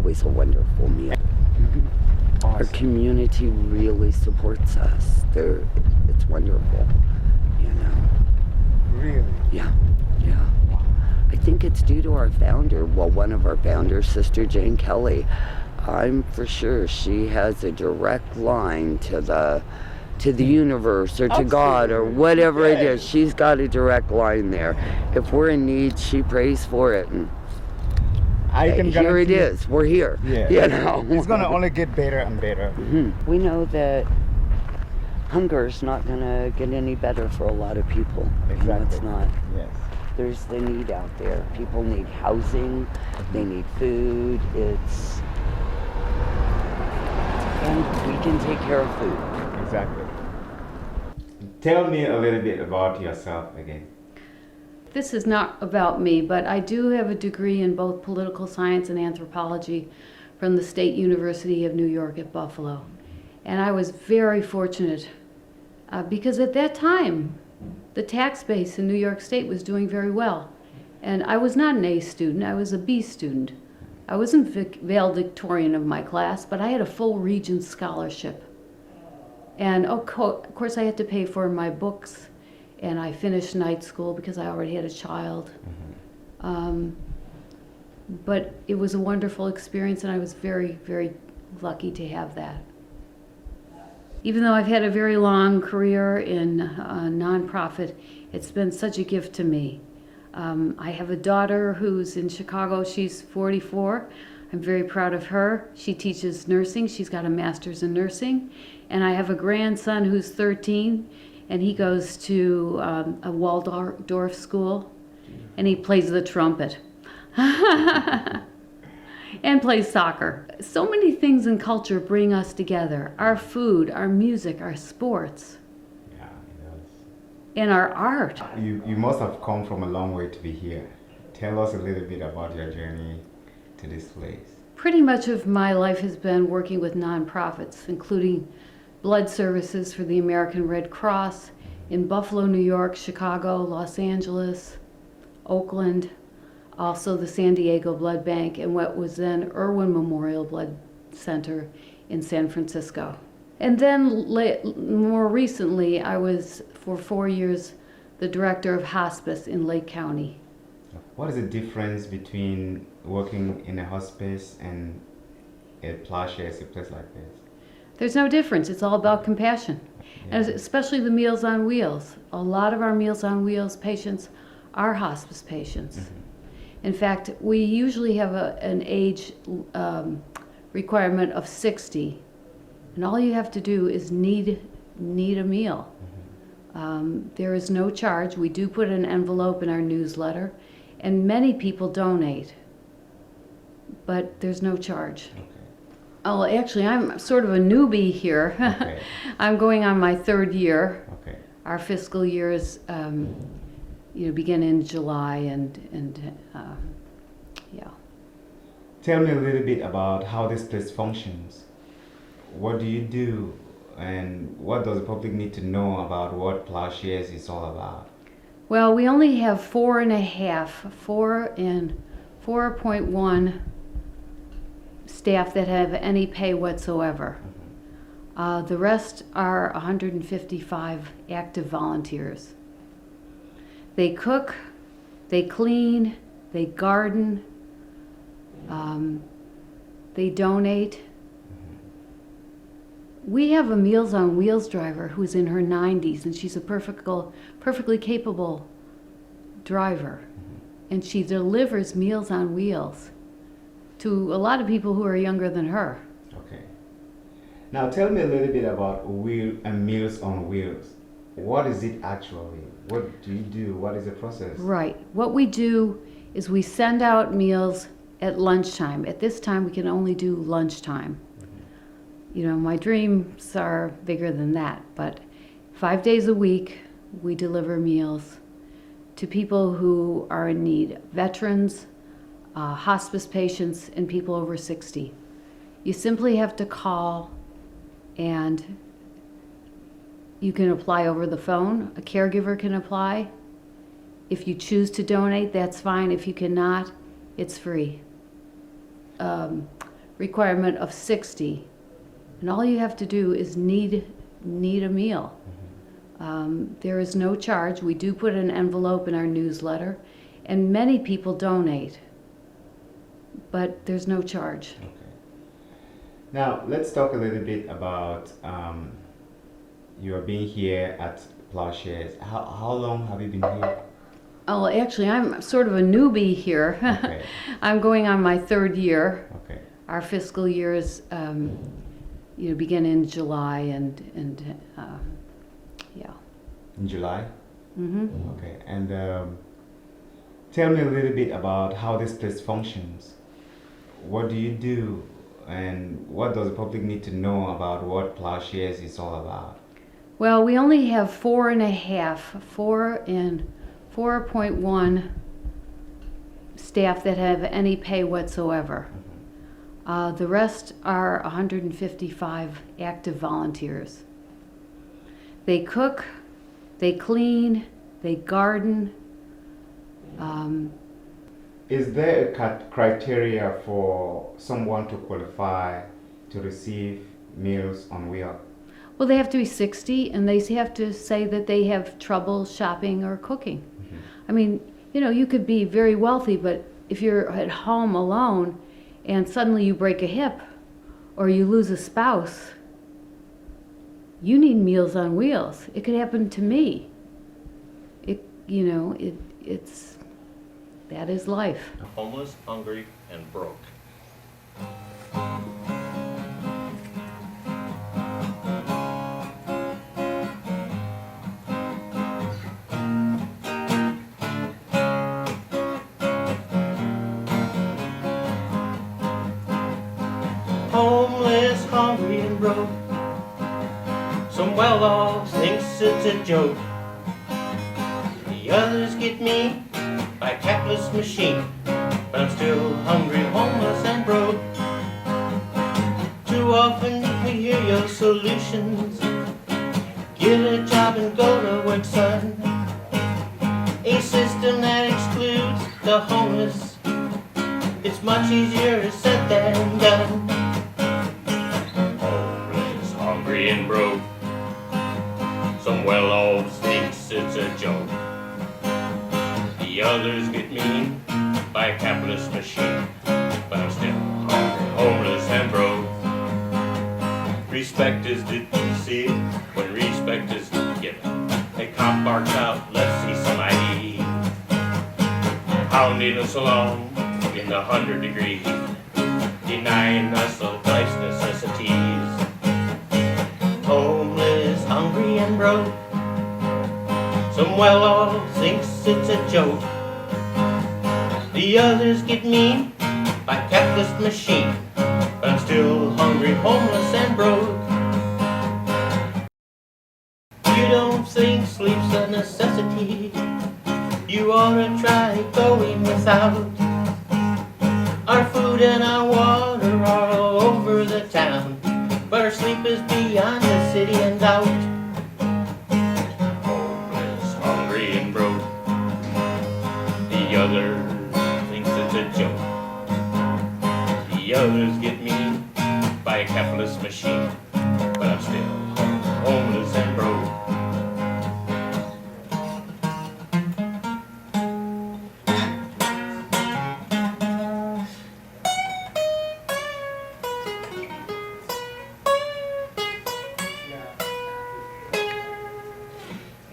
always a wonderful meal. Awesome. Our community really supports us. It's wonderful, you know. Really? Yeah, yeah. I think it's due to our founder, well, one of our founders, Sister Jane Kelly. I'm for sure she has a direct line to the universe or to God or whatever it is. She's got a direct line there. If we're in need, she prays for it. And here it is. We're here. Yeah. You know? It's going to only get better and better. We know that hunger is not going to get any better for a lot of people. Exactly. It's not. Yes. There's the need out there. People need housing. They need food. And we can take care of food. Exactly. Tell me a little bit about yourself again. This is not about me, but I do have a degree in both political science and anthropology from the State University of New York at Buffalo. And I was very fortunate because at that time, the tax base in New York State was doing very well. And I was not an A student, I was a B student. I wasn't valedictorian of my class, but I had a full Regents scholarship. And of course I had to pay for my books, and I finished night school because I already had a child. But it was a wonderful experience, and I was very, very lucky to have that. Even though I've had a very long career in a nonprofit, it's been such a gift to me. I have a daughter who's in Chicago. She's 44. I'm very proud of her. She teaches nursing. She's got a master's in nursing. And I have a grandson who's 13, and he goes to a Waldorf school, and he plays the trumpet and plays soccer. So many things in culture bring us together. Our food, our music, our sports. And our art. You must have come from a long way to be here. Tell us a little bit about your journey to this place. Pretty much of my life has been working with nonprofits, including blood services for the American Red Cross in Buffalo, New York, Chicago, Los Angeles, Oakland, also the San Diego Blood Bank, and what was then Irwin Memorial Blood Center in San Francisco. And then more recently, I was, for 4 years, the director of hospice in Lake County. What is the difference between working in a hospice and at PLOWSHARES, a place like this? There's no difference. It's all about compassion. Yeah. And especially the Meals on Wheels. A lot of our Meals on Wheels patients are hospice patients. In fact, we usually have an age requirement of 60. And all you have to do is need a meal. There is no charge. We do put an envelope in our newsletter, and many people donate, but there's no charge. Okay. Oh, actually, I'm sort of a newbie here. Okay. I'm going on my 3rd year. Okay. Our fiscal years, begin in July, and yeah. Tell me a little bit about how this place functions. What do you do, and what does the public need to know about what PLOWSHARES is all about? Well, we only have 4.1 staff that have any pay whatsoever. The rest are 155 active volunteers. They cook, they clean, they garden, they donate. We have a Meals on Wheels driver who's in her 90s, and she's a perfectly capable driver. And she delivers Meals on Wheels to a lot of people who are younger than her. Okay. Now tell me a little bit about Meals on Wheels. What is it actually? What do you do? What is the process? Right. What we do is we send out meals at lunchtime. At this time, we can only do lunchtime. You know, my dreams are bigger than that, but 5 days a week, we deliver meals to people who are in need, veterans, hospice patients, and people over 60. You simply have to call, and you can apply over the phone. A caregiver can apply. If you choose to donate, that's fine. If you cannot, it's free. requirement of 60. And all you have to do is need a meal. There is no charge. We do put an envelope in our newsletter, and many people donate, but there's no charge. Okay. Now, let's talk a little bit about your being here at Plowshares. How long have you been here? Oh, well, actually, I'm sort of a newbie here. Okay. I'm going on my 3rd year. Okay. Our fiscal years, begin in July, and yeah. In July? Mm-hmm. Okay. And tell me a little bit about how this place functions. What do you do, and what does the public need to know about what Plowshares is all about? Well, we only have 4.1 staff that have any pay whatsoever. The rest are 155 active volunteers. They cook, they clean, they garden. Is there a criteria for someone to qualify to receive Meals on Wheels? Well, they have to be 60, and they have to say that they have trouble shopping or cooking. Mm-hmm. I mean, you could be very wealthy, but if you're at home alone and suddenly you break a hip or you lose a spouse, you need Meals on Wheels. It could happen to me. That is life. Homeless, hungry, and broke. Homeless, hungry, and broke. Some well-off thinks it's a joke. The others get me by a capitalist machine, but I'm still hungry, homeless, and broke. Too often we hear your solutions. Get a job and go to work, son. A system that excludes the homeless. It's much easier said than done. Homeless, hungry, and broke. Some well-off thinks it's a joke. The others get me by a capitalist machine, but I'm still hungry, homeless, and broke. Respect is received when respect is given. A cop barks out, let's see some ID. Pounding us along in the 100-degree heat, denying us of life's necessities. Homeless, hungry, and broke. Some well-off thinks it's a joke. The others get me by a capitalist machine, but I'm still hungry, homeless, and broke. You don't think sleep's a necessity? You ought to try going without. Our food and our water are all over the town, but our sleep is beyond the city and out. Homeless, hungry, and broke. The other thinks it's a joke. The others get me by a capitalist machine, but I'm still homeless and broke.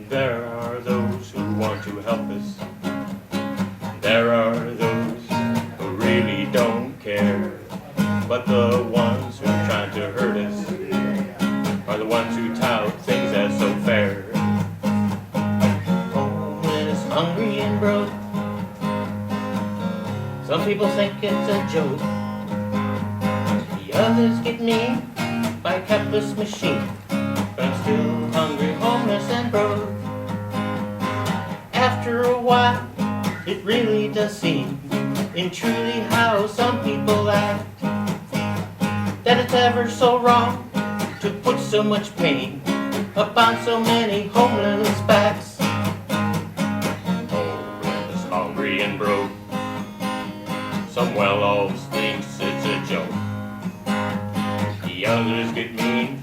There are those who want to help us. There are those who really don't care. But the ones who are trying to hurt us are the ones who tout things as so fair. Homeless, hungry, and broke. Some people think it's a joke. The others get me by a capitalist machine, but I'm still hungry, homeless, and broke. After a while, it really does seem, in truly how some people act, that it's ever so wrong to put so much pain upon so many homeless backs. Homeless, hungry, and broke. Some well-off thinks it's a joke. others get mean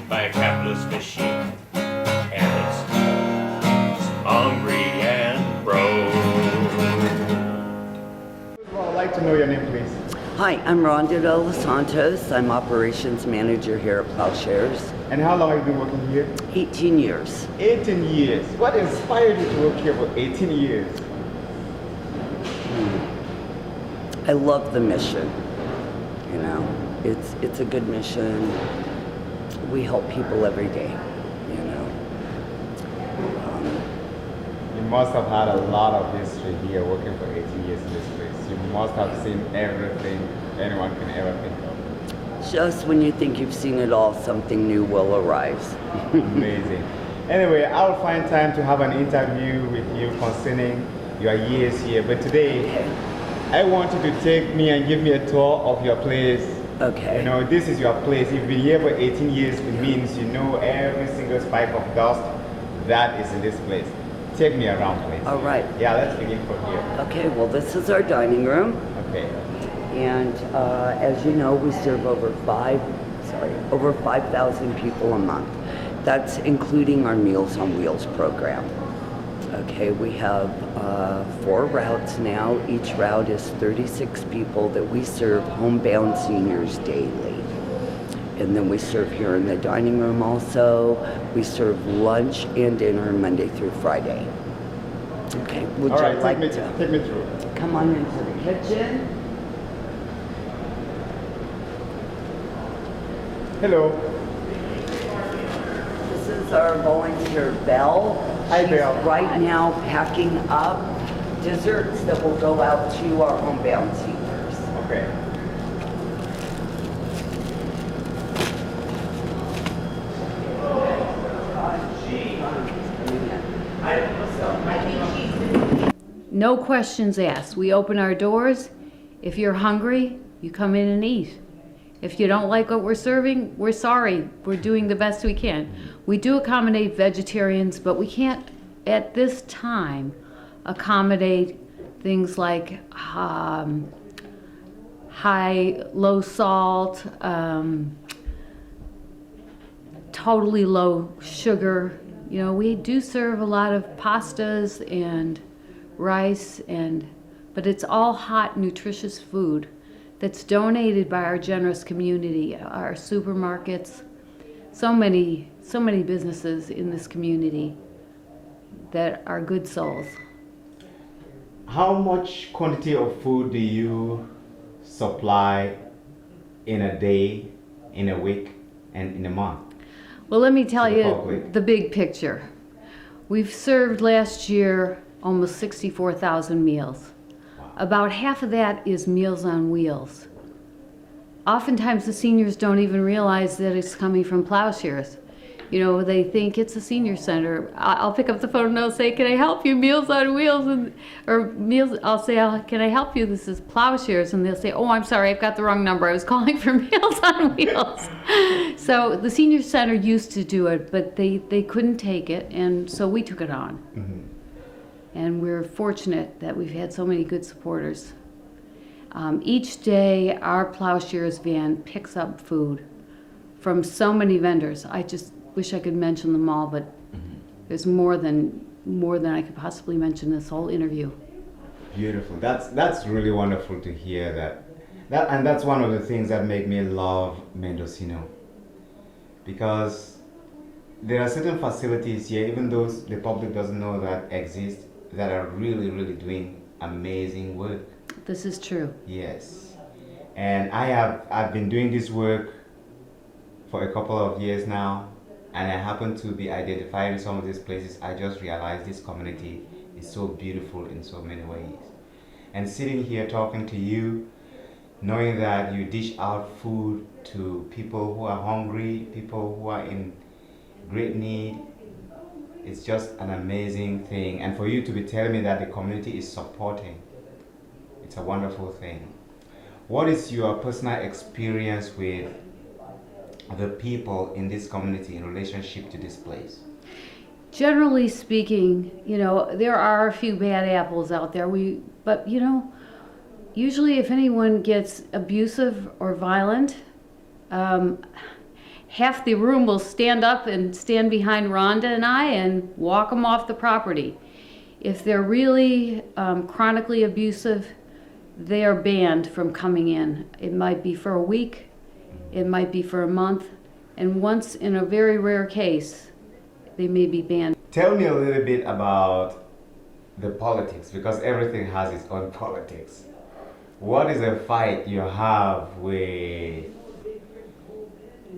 by a capitalist machine. And it's hungry and broke. Well, I'd like to know your name, please. Hi, I'm Rhonda De Los Santos. I'm operations manager here at PLOWSHARES. And how long have you been working here? 18 years. 18 years. What inspired you to work here for 18 years? I love the mission. You know, it's a good mission. We help people every day. You know. You must have had a lot of history here working for 18 years in this place. You must have seen everything anyone can ever think of. Just when you think you've seen it all, something new will arise. Amazing. Anyway, I'll find time to have an interview with you concerning your years here. But today, I want you to take me and give me a tour of your place. Okay. You know, this is your place. You've been here for 18 years. It means you know every single spike of dust that is in this place. Take me around, please. All right. Yeah, let's begin from here. Okay, well, this is our dining room. Okay. And as you know, we serve over 5,000 people a month. That's including our Meals on Wheels program. Okay, we have 4 routes now. Each route is 36 people that we serve homebound seniors daily. And then we serve here in the dining room also. We serve lunch and dinner Monday through Friday. Okay, would All you right, like take me through. come on into the kitchen? Hello. This is our volunteer Belle. Hi, She's Belle. right now packing up desserts that will go out to our homebound seniors. Okay. No questions asked. We open our doors. If you're hungry, you come in and eat. If you don't like what we're serving, we're sorry. We're doing the best we can. We do accommodate vegetarians, but we can't, at this time, accommodate things like low salt, totally low sugar. You know, we do serve a lot of pastas and rice, but it's all hot, nutritious food that's donated by our generous community, our supermarkets, so many businesses in this community that are good souls. How much quantity of food do you supply in a day, in a week, and in a month? Well, let me tell To the you public. the big picture. We've served last year almost 64,000 meals. About half of that is Meals on Wheels. Oftentimes the seniors don't even realize that it's coming from PLOWSHARES. You know, they think it's a senior center. I'll pick up the phone and I'll say, "Can I help you? Meals on Wheels," I'll say, "Can I help you? This is PLOWSHARES," and they'll say, "Oh, I'm sorry, I've got the wrong number. I was calling for Meals on Wheels." So the senior center used to do it, but they couldn't take it, and so we took it on. Mm-hmm. And we're fortunate that we've had so many good supporters. Each day, our PLOWSHARES van picks up food from so many vendors. I just wish I could mention them all, but there's more than I could possibly mention this whole interview. Beautiful. That's really wonderful to hear that and that's one of the things that make me love Mendocino, because there are certain facilities here, even though the public doesn't know that exist, that are really, really doing amazing work. This is true. Yes. And I've been doing this work for a couple of years now, and I happen to be identified in some of these places. I just realized this community is so beautiful in so many ways. And sitting here talking to you, knowing that you dish out food to people who are hungry, people who are in great need, it's just an amazing thing. And for you to be telling me that the community is supporting, it's a wonderful thing. What is your personal experience with the people in this community in relationship to this place? Generally speaking, you know, there are a few bad apples out there. But you know, usually if anyone gets abusive or violent, half the room will stand up and stand behind Rhonda and I and walk them off the property. If they're really chronically abusive, they are banned from coming in. It might be for a week, it might be for a month, and once in a very rare case, they may be banned. Tell me a little bit about the politics, because everything has its own politics. What is a fight you have with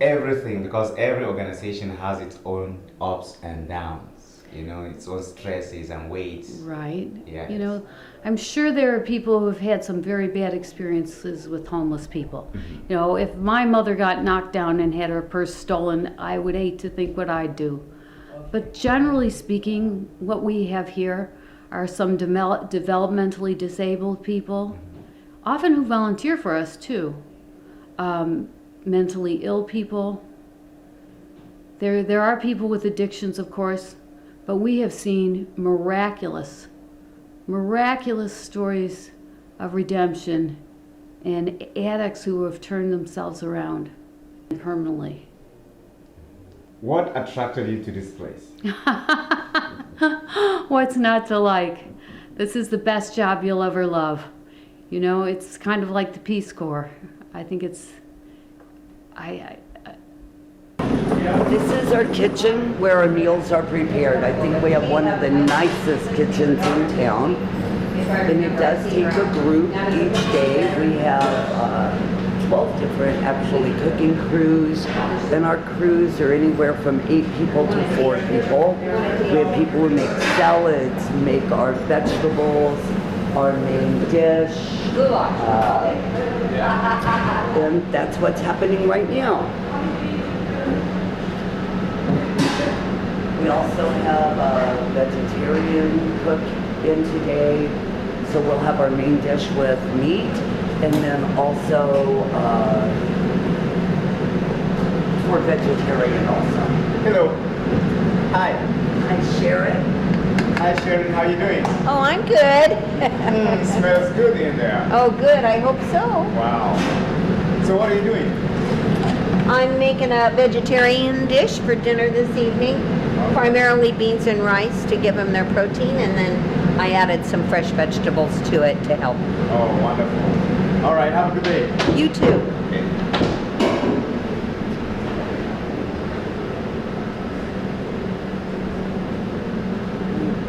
everything? Because every organization has its own ups and downs, you know, its own stresses and weights. Right. Yes. You know, I'm sure there are people who have had some very bad experiences with homeless people. You know, if my mother got knocked down and had her purse stolen, I would hate to think what I'd do. But generally speaking, what we have here are some developmentally disabled people, often who volunteer for us too. Mentally ill people. There are people with addictions, of course, but we have seen miraculous stories of redemption and addicts who have turned themselves around permanently. What attracted you to this place? What's not to like? This is the best job you'll ever love. You know, it's kind of like the Peace Corps. I think it's, This is our kitchen where our meals are prepared. I think we have one of the nicest kitchens in town. And it does take a group each day. We have 12 different actually cooking crews. And our crews are anywhere from 8 people to 4 people. We have people who make salads, make our vegetables, our main dish. And that's what's happening right now. We also have a vegetarian cook in today, so we'll have our main dish with meat, and then also for vegetarian also. Hello. Hi. Hi, Sharon. Hi, Sharon. How are you doing? Oh, I'm good. Smells good in there. Oh, good. I hope so. Wow. So what are you doing? I'm making a vegetarian dish for dinner this evening. Primarily beans and rice to give them their protein, and then I added some fresh vegetables to it to help. Oh, wonderful. All right, have a good day. You too. Okay.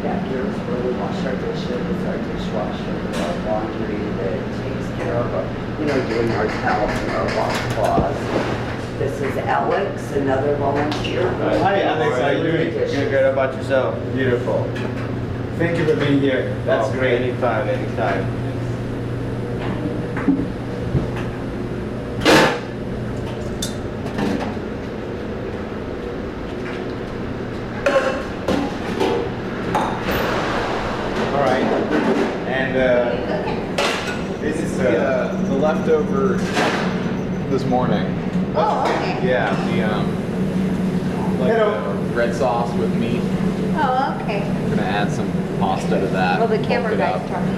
Back here is where we wash our dishes, our dishwasher, our laundry that takes care of, doing our towels and our washcloths. This is Alex, another volunteer. Hi, Alex. How are you doing? Doing good. How about yourself? Beautiful. Thank you for being here. That's great. Anytime, anytime. All right. And this is The leftover this morning. Oh, okay. Yeah, Hello. the red sauce with meat. Oh, okay. I'm gonna add some pasta to that. Well, the bulk camera it guy's up. talking.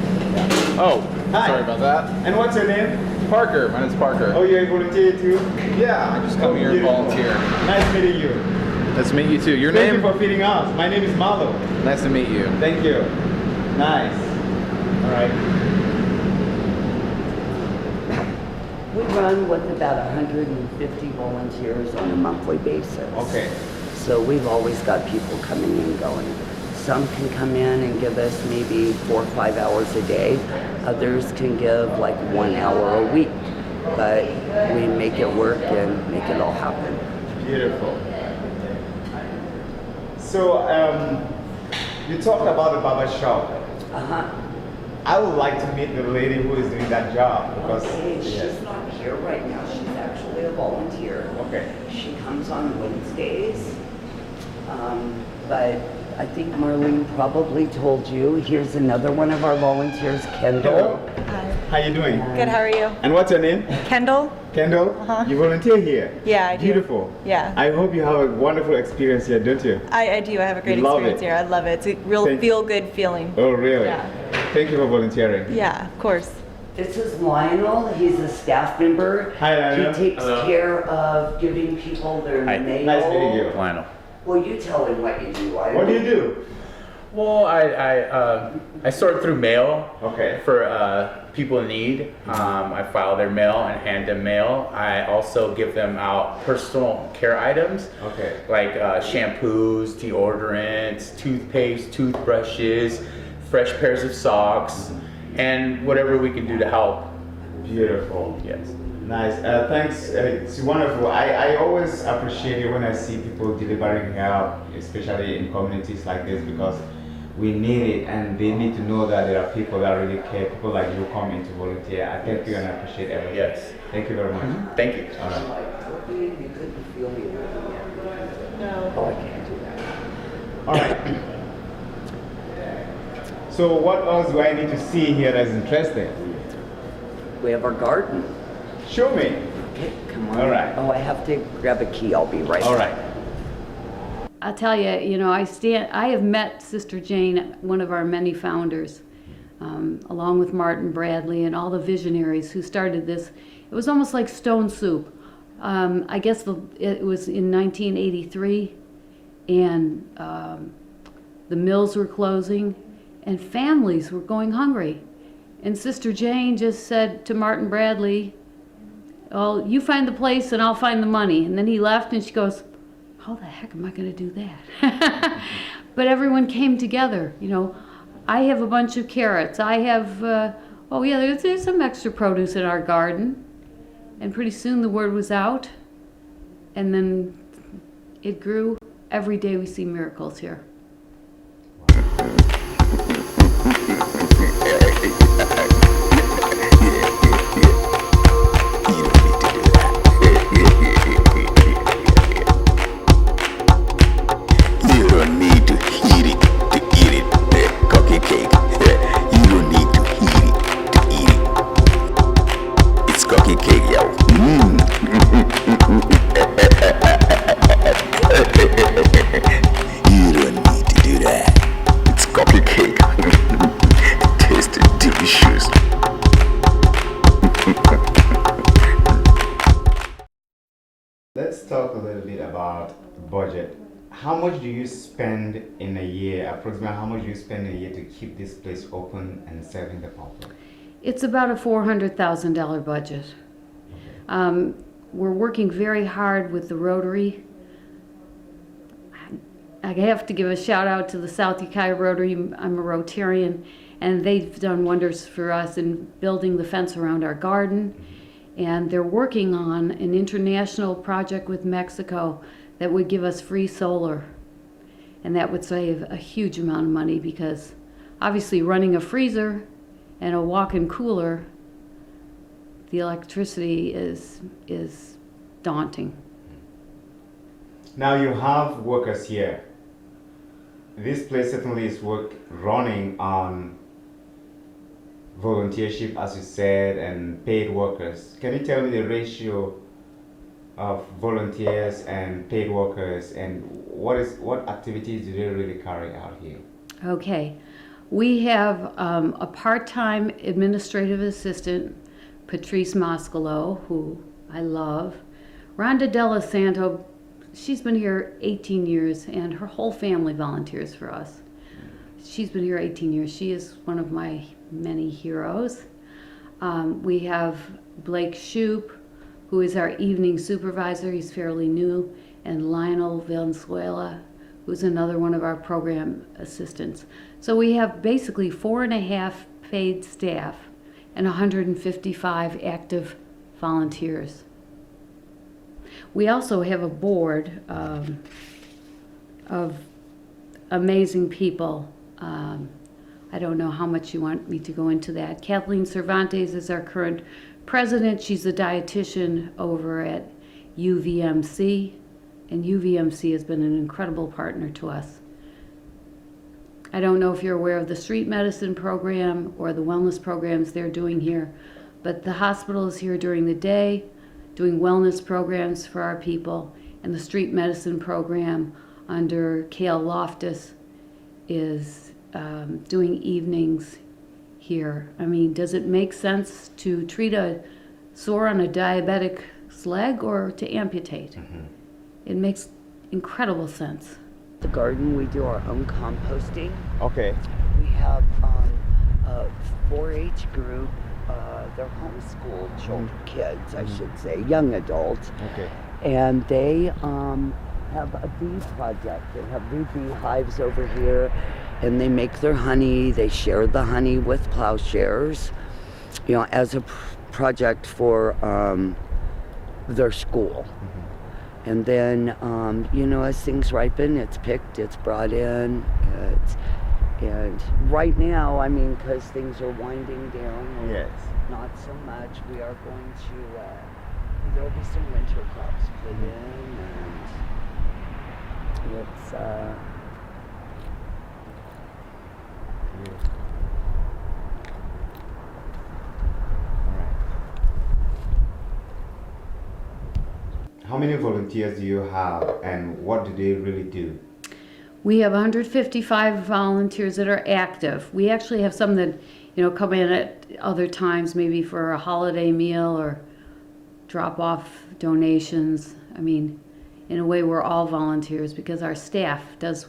Oh, Hi. sorry about that. And what's your name? Parker. My name's Parker. Oh, you're a volunteer too? Yeah, I just come here and Beautiful. volunteer. Nice meeting you. Nice to meet you too. Your Thank name? you for feeding us. My name is Marlo. Nice to meet you. Thank you. Nice. All right. We run with about 150 volunteers on a monthly basis. Okay. So we've always got people coming and going. Some can come in and give us maybe 4 or 5 hours a day. Others can give like 1 hour a week. But we make it work and make it all happen. Beautiful. So, you talked about the barber shop. Uh-huh. I would like to meet the lady who is doing that job because Okay, yes. she's not here right now. She's actually a volunteer. Okay. She comes on Wednesdays. But I think Marlene probably told you. Here's another one of our volunteers, Kendall. How you doing? Good, how are you? And what's your name? Kendall? Kendall? Uh-huh. You volunteer here? Yeah, I do. Beautiful. Yeah. I hope you have a wonderful experience here, don't you? I do. I have a great You love experience it. here. I love it. It's a real Thank- feel-good feeling. Oh, really? Yeah. Thank you for volunteering. Yeah, of course. This is Lionel. He's a staff member. Hi, Lionel. He takes care of giving people their Hi. mail. Nice meeting you. Lionel. Well, you tell him what you do. What do you do? Well, I sort through mail Okay. for people in need. I file their mail and hand them mail. I also give them out personal care items. Okay. Like shampoos, deodorants, toothpaste, toothbrushes, fresh pairs of socks, and whatever we can do to help. Beautiful. Yes. Nice. Thanks. It's wonderful. I always appreciate it when I see people delivering help, especially in communities like this, because we need it, and they need to know that there are people that really care. People like you come in to volunteer. I thank you and I appreciate everything. Yes. Thank you very much. Thank you. All right. You couldn't feel me moving yet. No. Oh, I can't do that. All right. So what else do I need to see here that's interesting? We have our garden. Show me. Okay, come on. All right. Oh, I have to grab a key. I'll be right All back. right. I'll tell you, I have met Sister Jane, one of our many founders, along with Martin Bradley and all the visionaries who started this. It was almost like stone soup. I guess it was in 1983, and the mills were closing, and families were going hungry. And Sister Jane just said to Martin Bradley, "Well, you find the place and I'll find the money." And then he left, and she goes, "How the heck am I going to do that?" But everyone came together. I have a bunch of carrots. I have, there's some extra produce in our garden. And pretty soon the word was out. And then it grew. Every day we see miracles here. Let's talk a little bit about budget. How much do you spend in a year? Approximately how much do you spend in a year to keep this place open and serving the public? It's about a $400,000 budget. We're working very hard with the Rotary. I have to give a shout out to the South Ukiah Rotary. I'm a Rotarian, and they've done wonders for us in building the fence around our garden. And they're working on an international project with Mexico that would give us free solar. And that would save a huge amount of money, because obviously running a freezer and a walk-in cooler, the electricity is daunting. Now you have workers here. This place certainly is running on volunteership, as you said, and paid workers. Can you tell me the ratio of volunteers and paid workers, and what activities do they really carry out here? Okay, we have a part-time administrative assistant, Patrice Moscolo, who I love. Rhonda Della Santo, she's been here 18 years, and her whole family volunteers for us. She's been here 18 years. She is one of my many heroes. We have Blake Shoup, who is our evening supervisor. He's fairly new. And Lionel Valenzuela, who's another one of our program assistants. So we have basically 4.5 paid staff and 155 active volunteers. We also have a board of amazing people. I don't know how much you want me to go into that. Kathleen Cervantes is our current president. She's a dietitian over at UVMC, and UVMC has been an incredible partner to us. I don't know if you're aware of the street medicine program or the wellness programs they're doing here, but the hospital is here during the day doing wellness programs for our people, and the street medicine program under Cale Loftus is doing evenings here. I mean, does it make sense to treat a sore on a diabetic's leg or to amputate? It makes incredible sense. The garden, we do our own composting. Okay. We have a 4-H group. They're homeschooled kids, I should say, young adults. Okay. And they have a bee project. They have bee hives over here, and they make their honey. They share the honey with PLOWSHARES, you know, as a project for their school. And then, you know, as things ripen, it's picked, it's brought in, and right now, I mean, because things are winding down, Yes. not so much. We are going to, there'll be some winter crops put in, and it's, How many volunteers do you have, and what do they really do? We have 155 volunteers that are active. We actually have some that, you know, come in at other times, maybe for a holiday meal or drop off donations. I mean, in a way, we're all volunteers because our staff does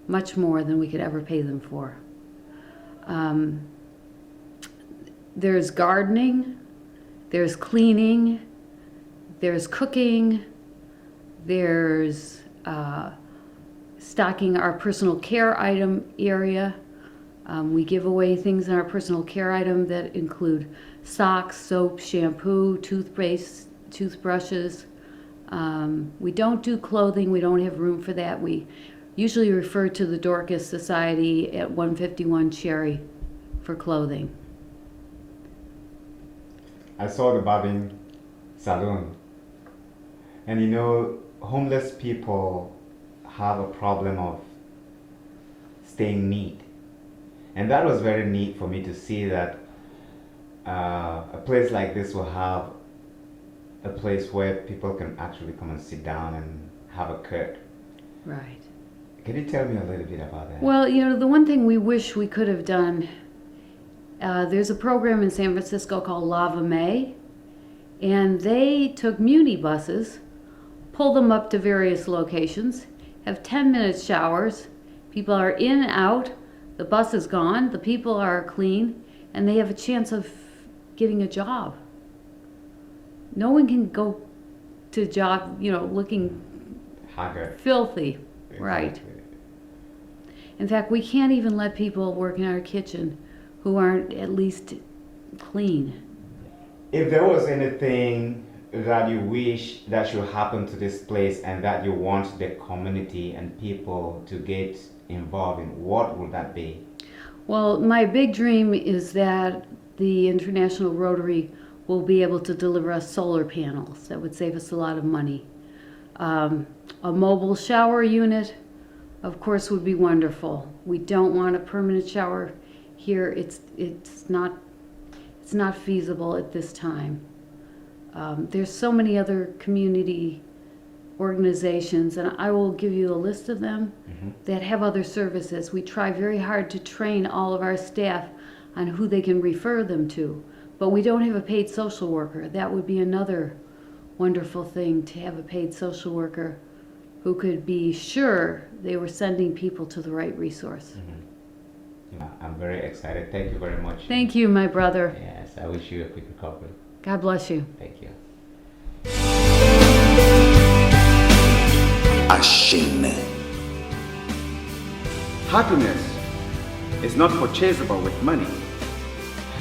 much more than we could ever pay them for. There's gardening, there's cleaning, there's cooking, there's stocking our personal care item area. We give away things in our personal care item that include socks, soap, shampoo, toothpaste, toothbrushes. We don't do clothing. We don't have room for that. We usually refer to the Dorcas Society at 151 Cherry for clothing. I saw the barbing salon, and you know, homeless people have a problem of staying neat, and that was very neat for me to see that a place like this will have a place where people can actually come and sit down and have a cut. Right. Can you tell me a little bit about that? Well, you know, the one thing we wish we could have done, there's a program in San Francisco called Lava May, and they took Muni buses, pulled them up to various locations, have 10-minute showers, people are in and out, the bus is gone, the people are clean, and they have a chance of getting a job. No one can go to a job, you know, looking Haggard. filthy. Right. In fact, we can't even let people work in our kitchen who aren't at least clean. If there was anything that you wish that should happen to this place and that you want the community and people to get involved in, what would that be? Well, my big dream is that the International Rotary will be able to deliver us solar panels. That would save us a lot of money. A mobile shower unit, of course, would be wonderful. We don't want a permanent shower here. It's not feasible at this time. There's so many other community organizations, and I will give you a list of them that have other services. We try very hard to train all of our staff on who they can refer them to, but we don't have a paid social worker. That would be another wonderful thing, to have a paid social worker who could be sure they were sending people to the right resource. Yeah, I'm very excited. Thank you very much. Thank you, my brother. Yes, I wish you a quick recovery. God bless you. Thank you. Happiness is not purchasable with money.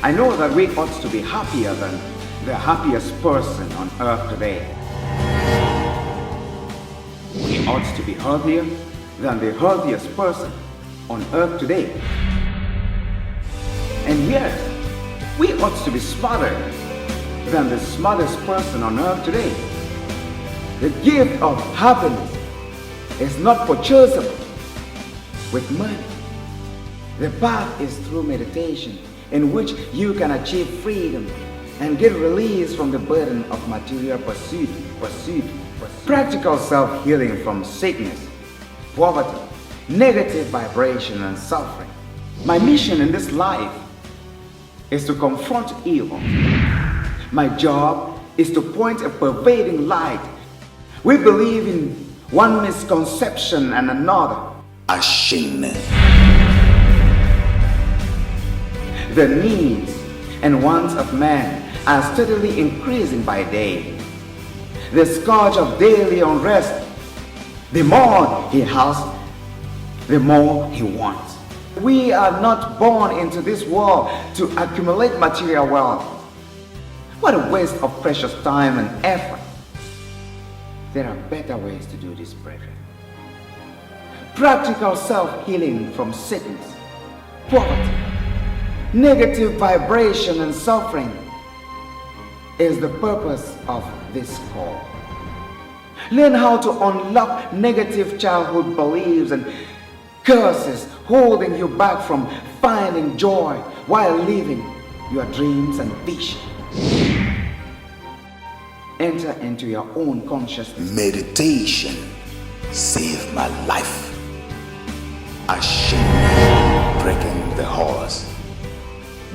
I know that we ought to be happier than the happiest person on earth today. We ought to be healthier than the healthiest person on earth today. And yet, we ought to be smarter than the smartest person on earth today. The gift of happiness is not purchasable with money. The path is through meditation, in which you can achieve freedom and get release from the burden of material pursuit. Practical self-healing from sickness, poverty, negative vibration and suffering. My mission in this life is to confront evil. My job is to point a pervading light. We believe in one misconception and another. Ashin. The needs and wants of man are steadily increasing by day. The scourge of daily unrest, the more he has, the more he wants. We are not born into this world to accumulate material wealth. What a waste of precious time and effort. There are better ways to do this, brethren. Practical self-healing from sickness, poverty, negative vibration and suffering is the purpose of this call. Learn how to unlock negative childhood beliefs and curses holding you back from finding joy while living your dreams and visions. Enter into your own consciousness. Meditation saved my life. Ashin, breaking the horse,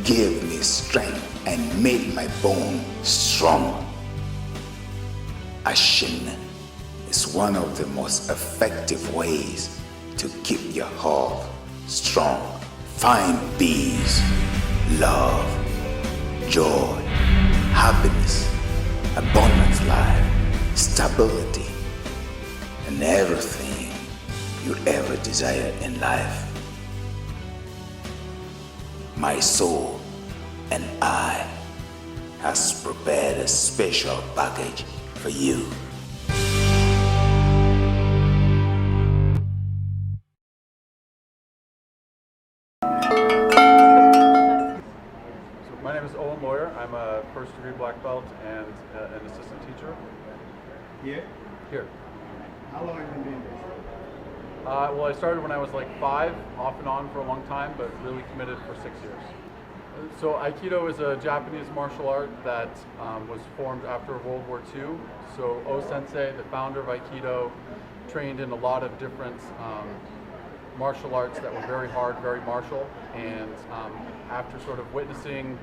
gave me strength and made my bone strong. Ashin is one of the most effective ways to keep your heart strong. Find peace, love, joy, happiness, abundance, life, stability, and everything you ever desire in life. My soul and I has prepared a special package for you. My name is Owen Lawyer. I'm a first degree black belt and an assistant teacher. Here? Here. How long have you been doing this? Well, I started when I was like 5, off and on for a long time, but really committed for 6 years. So Aikido is a Japanese martial art that was formed after World War II. So O-sensei, the founder of Aikido, trained in a lot of different martial arts that were very hard, very martial, and after sort of witnessing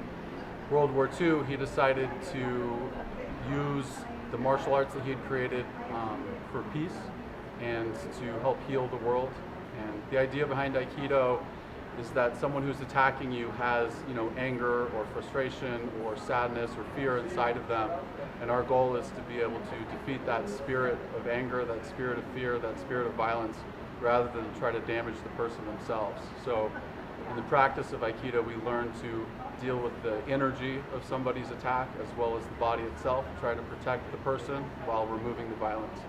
World War II, he decided to use the martial arts that he had created for peace and to help heal the world. And the idea behind Aikido is that someone who's attacking you has, anger or frustration or sadness or fear inside of them. And our goal is to be able to defeat that spirit of anger, that spirit of fear, that spirit of violence, rather than try to damage the person themselves. So in the practice of Aikido, we learn to deal with the energy of somebody's attack as well as the body itself, try to protect the person while removing the violence.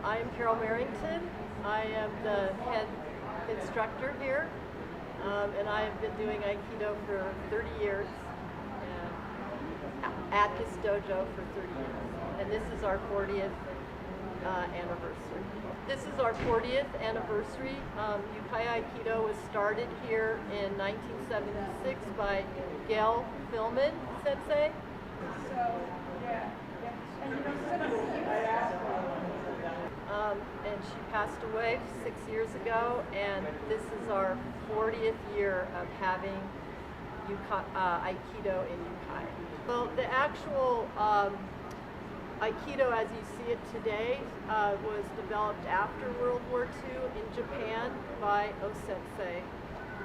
I am Carol Merrington. I am the head instructor here, and I have been doing Aikido for 30 years, and at this dojo for 30 years. And this is our 40th anniversary. This is our 40th anniversary. Yukai Aikido was started here in 1976 by Gail Philman Sensei. And she passed away 6 years ago, and this is our 40th year of having Aikido in Yukai. Well, the actual Aikido as you see it today was developed after World War II in Japan by O-sensei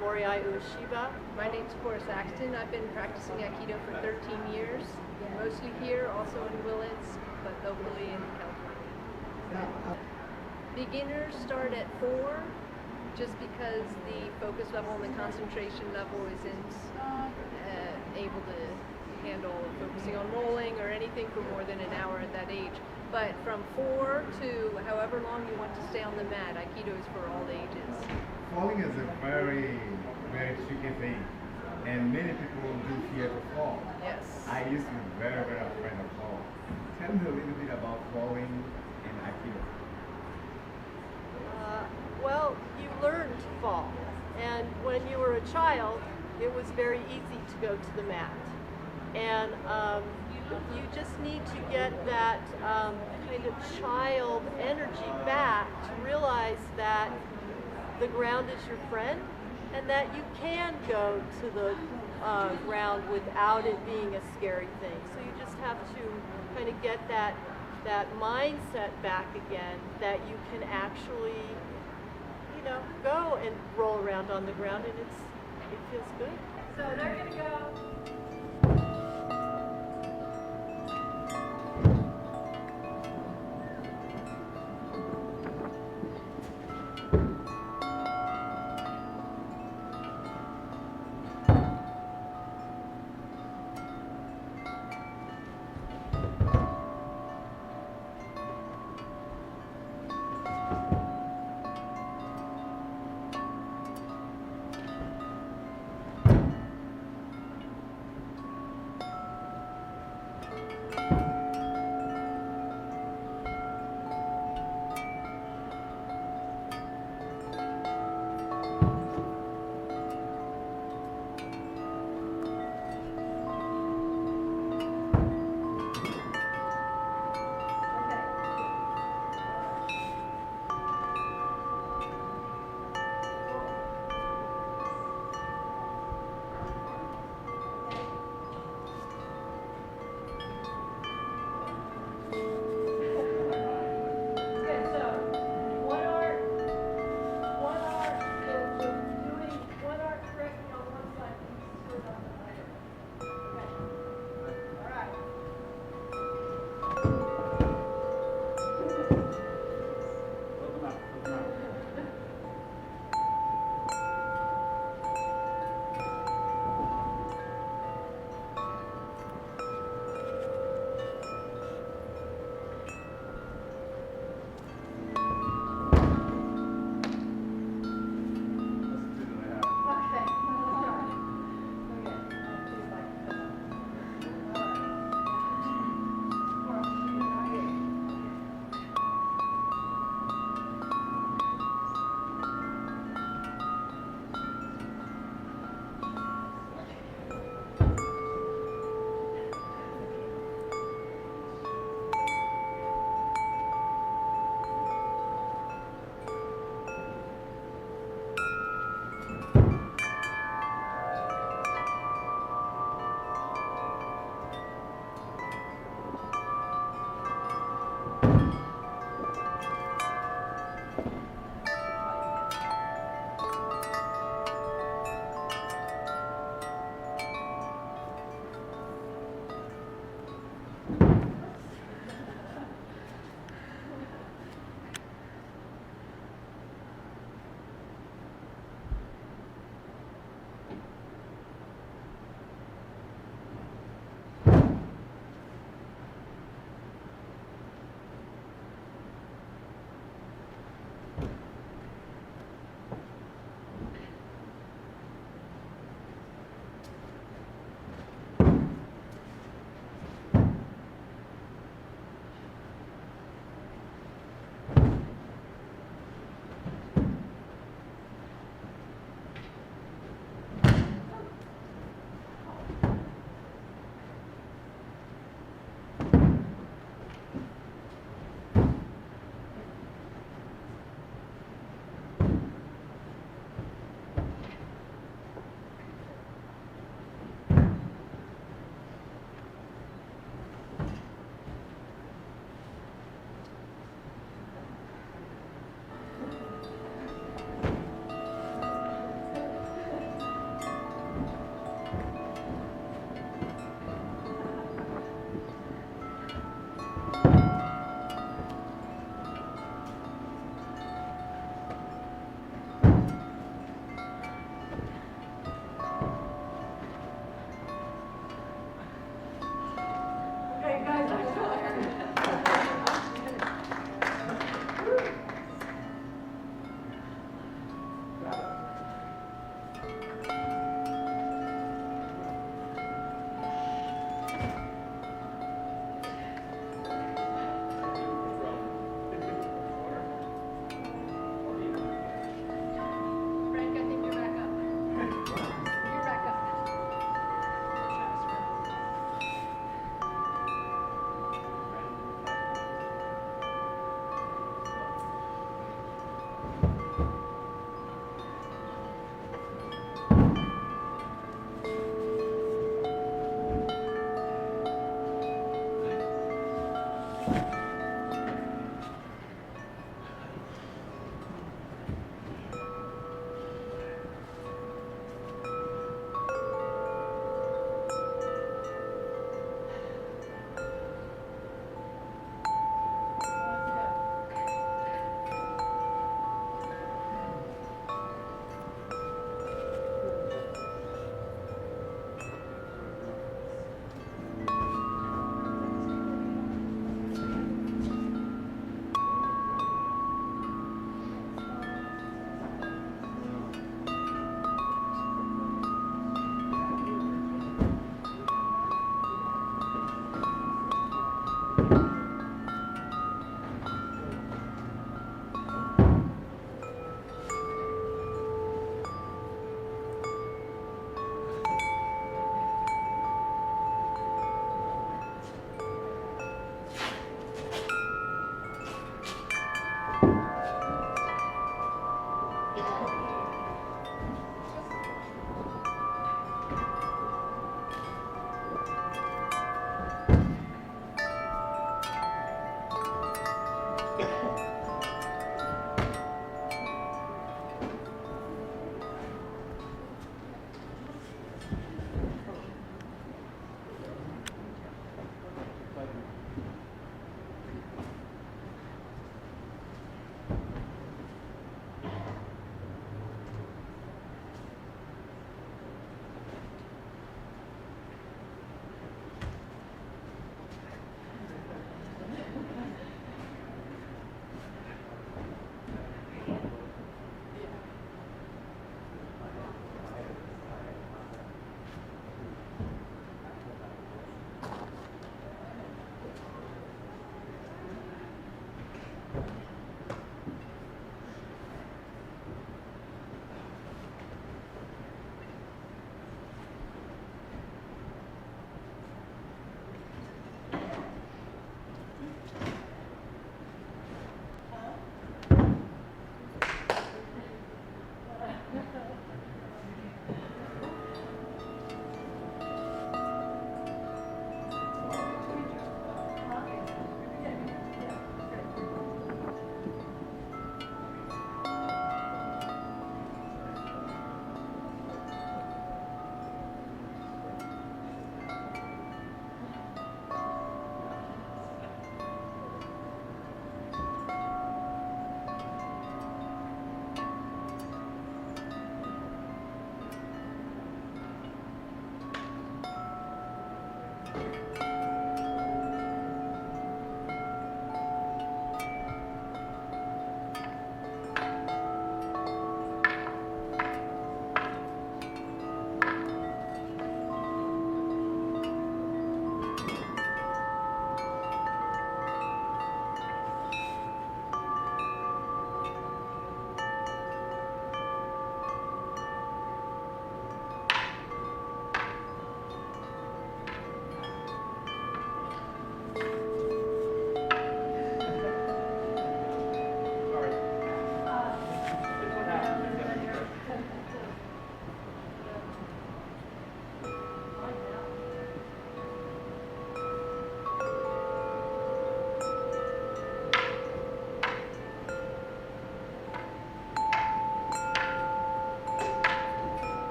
Moriai Ueshiba. My name's Cora Saxton. I've been practicing Aikido for 13 years, mostly here, also in Willits, but locally in California. Beginners start at 4, just because the focus level and the concentration level isn't able to handle focusing on rolling or anything for more than an hour at that age. But from 4 to however long you want to stay on the mat, Aikido is for all ages. Falling is a very, very tricky thing, and many people do fear to fall. Yes. I used to be very, very afraid of fall. Tell me a little bit about falling in Aikido. Well, you learn to fall, and when you were a child, it was very easy to go to the mat. And you just need to get that kind of child energy back to realize that the ground is your friend and that you can go to the ground without it being a scary thing. So you just have to kind of get that mindset back again, that you can actually, you know, go and roll around on the ground, and it feels good. So they're gonna go.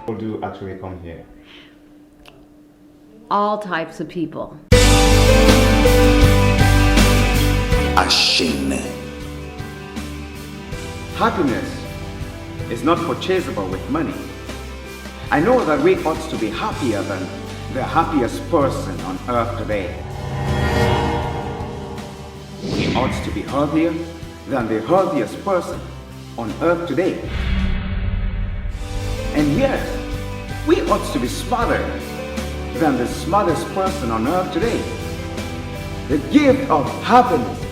People do actually come here. All types of people. Happiness is not purchasable with money. I know that we ought to be happier than the happiest person on earth today. We ought to be healthier than the healthiest person on earth today. And yet, we ought to be smarter than the smartest person on earth today. The gift of happiness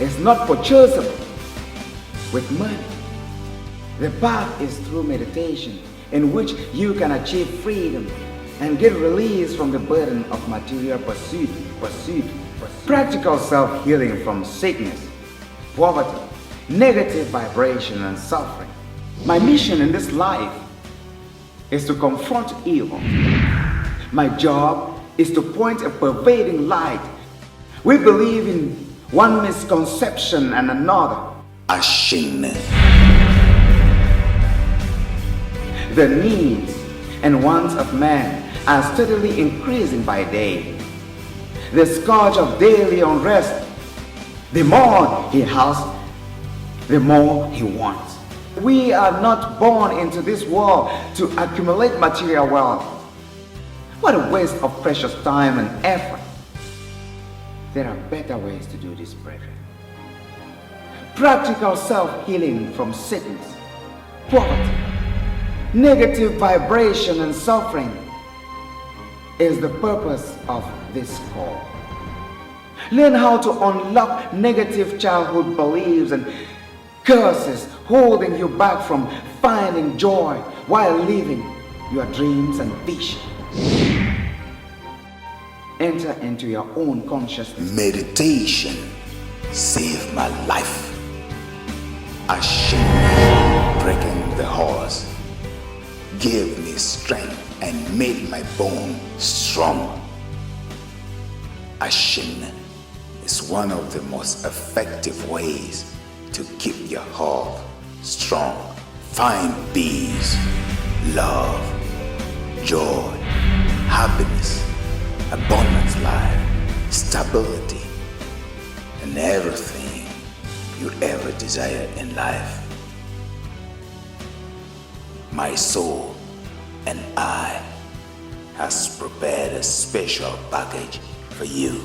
is not purchasable with money. The path is through meditation, in which you can achieve freedom and get release from the burden of material pursuit. Practical self-healing from sickness, poverty, negative vibration, and suffering. My mission in this life is to confront evil. My job is to point a pervading light. We believe in one misconception and another. The needs and wants of man are steadily increasing by day. The scourge of daily unrest. The more he has, the more he wants. We are not born into this world to accumulate material wealth. What a waste of precious time and effort. There are better ways to do this, brethren. Practical self-healing from sickness, poverty, negative vibration, and suffering is the purpose of this call. Learn how to unlock negative childhood beliefs and curses holding you back from finding joy while living your dreams and visions. Enter into your own consciousness. Meditation saved my life. Breaking the horse gave me strength and made my bone strong. Ashin is one of the most effective ways to keep your heart strong. Find peace, love, joy, happiness, abundant life, stability, and everything you ever desire in life. My soul and I has prepared a special package for you.